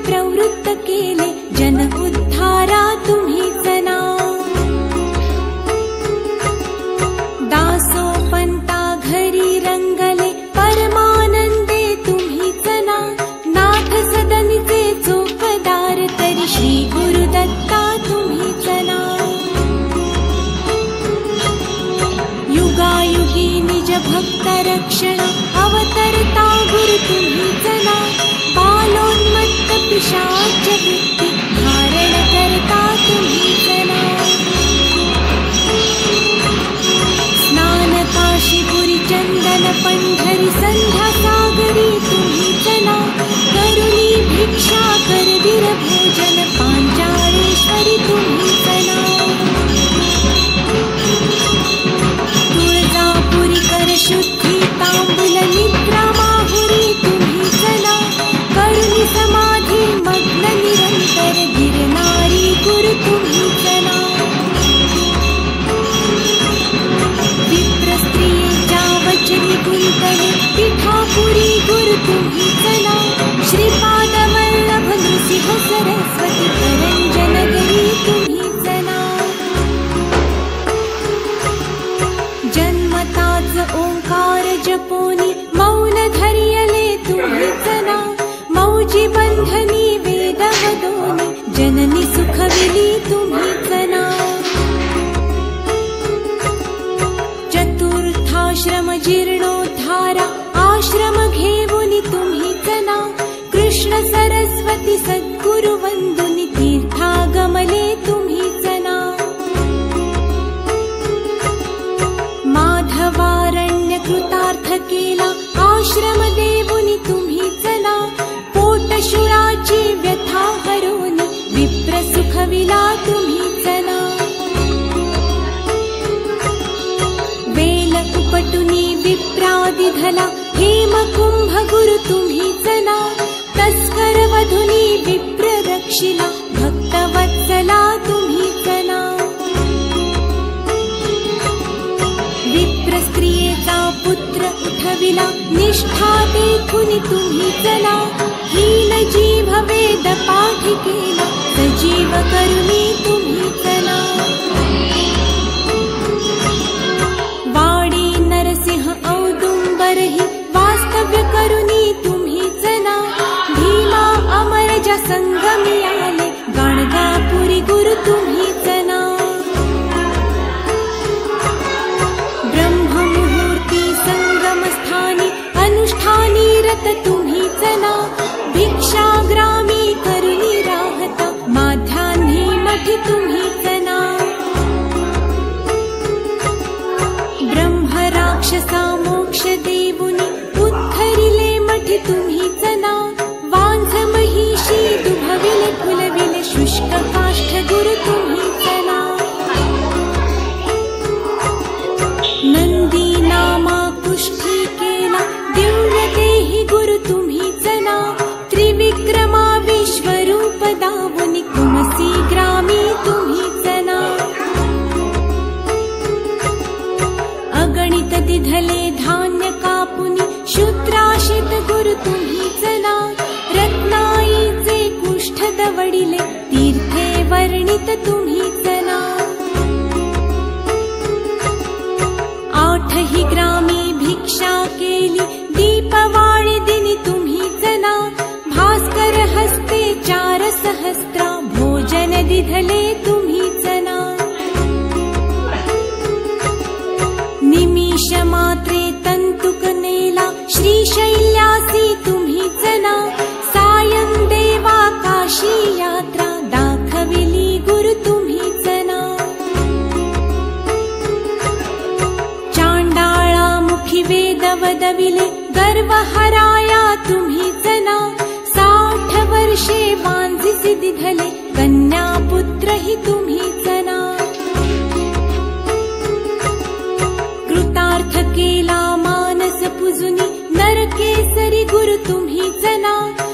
प्रवृत्त केले जन उद्धारा तुम्हीच ना। दासोपंता घरी रंगले परमानंदे तुम्हीच ना। नाथ सदनीचे चोपदार तरी श्री गुरुदत्ता तुम्हीच ना। युगायुगी निज भक्त रक्षण अवतरता गुरु तुम्हीच ना। बालोन्मत्त पिशाच वृत्ती धारण करता तुम्हीच ना। स्नान काशीपुरी चंदन पंढरी संध्या सागरी तुम्हीच ना। करुणी भिक्षा करवीर भोजन पांचाळेश्वरी तुम्हीच ना। तुळजापुरी कर शुद्धी तांबूल निद्रा माहुरी तुम्हीच ना। करुणी समाधी मग्न निरंतर गिरणारी गुरु तुम्हीच ना। विप्र स्त्रियेच्या वचनी गुंतले पिठापुरी गुरु तुम्हीच ना। श्रीपाद वल्लभ नृसिंह सरस्वती करंजनगरी तुम्हीच ना। जन्मताच ओंकार जपोनी मौन धरियले तुम्हीच ना। मौजी बंधनी वेद वदोनी जननी सुखविली तुम्हीच ना। चतुर्थाश्रम जीर्णोद्धारा आश्रम घेऊनी तुम्हीच ना। कृष्ण सरस्वती सद्गुरु वंदुनी तीर्थागमले तुम्हीच ना। माधवारण्य कृतार्थ केला आश्रम देवुनी तुम्हीच ना। पोटशूळाची व्यथा हरोनी विप्र सुखविला तुम्हीच ना। वेल उपटुनी विप्रादि धला हेमकुंभ गुरु तुम्हीच ना। तस्कर वधुनी विप्र रक्षिला भक्तवत्सला तुम्हीच ना। विप्र स्त्रियेचा पुत्र उठविला निष्ठा देखुनी तुम्हीच ना। हीन जीव वेद पाठ केला सजीव करुणी तुम्हीच ना। वाडी नरसिंह औदुंबरहि वास्तव्य करुणी तुम्हीच ना। भीमा अमरजा संगमी आले गाणगापुरी गुरु तुम्हीच ना। ब्रह्ममुहूर्ती संगमस्थानी अनुष्ठानी रत तुम्हीच ना। भिक्षाग्रामी करुणी राहता माध्यान्ही मठी तुम्हीच ना। ब्रह्म राक्षसा मोक्ष देवुनी उद्धरिले मठी तुम्हीच ना। वांझ महिषी दुभविले फुलविले शुष्क काष्ठ गुरु तुम्हीच ना। नंदी नामा कुष्ठी केला दिव्य देहि गुरु तुम्हीच ना। त्रिविक्रमा विश्वरूप दावुनी कुमसी ग्रामी तुम्हीच ना। अगणित दिधले धान्य कापुनी शूद्राशित गुरु तुम्हीच ना। रत्नाईचे कुष्ठ दवडिले तीर्थे वर्णित तुम्हीच ना। आठही ग्रामी भिक्षा केली दीपवाळी दिनी तुम्हीच ना। भास्कर हस्ते 4 सहस्रा भोजन दिधले तुम्हीच ना। निमिष मात्रे तंतुक नेला श्रीशैल्यासी तुम्हीच ना। सायं देवा काशी यात्रा दाखविली गुरु तुम्हीच ना। चांडाळा मुखी वेद वदविले गर्व हराया तुम्हीच ना। 60 वर्षे वांझिसी दिधले कन्या पुत्र ही तुम्हीच ना। कृतार्थ केला मानस पुजुनी नरकेसरी गुरु तुम्हीच ना।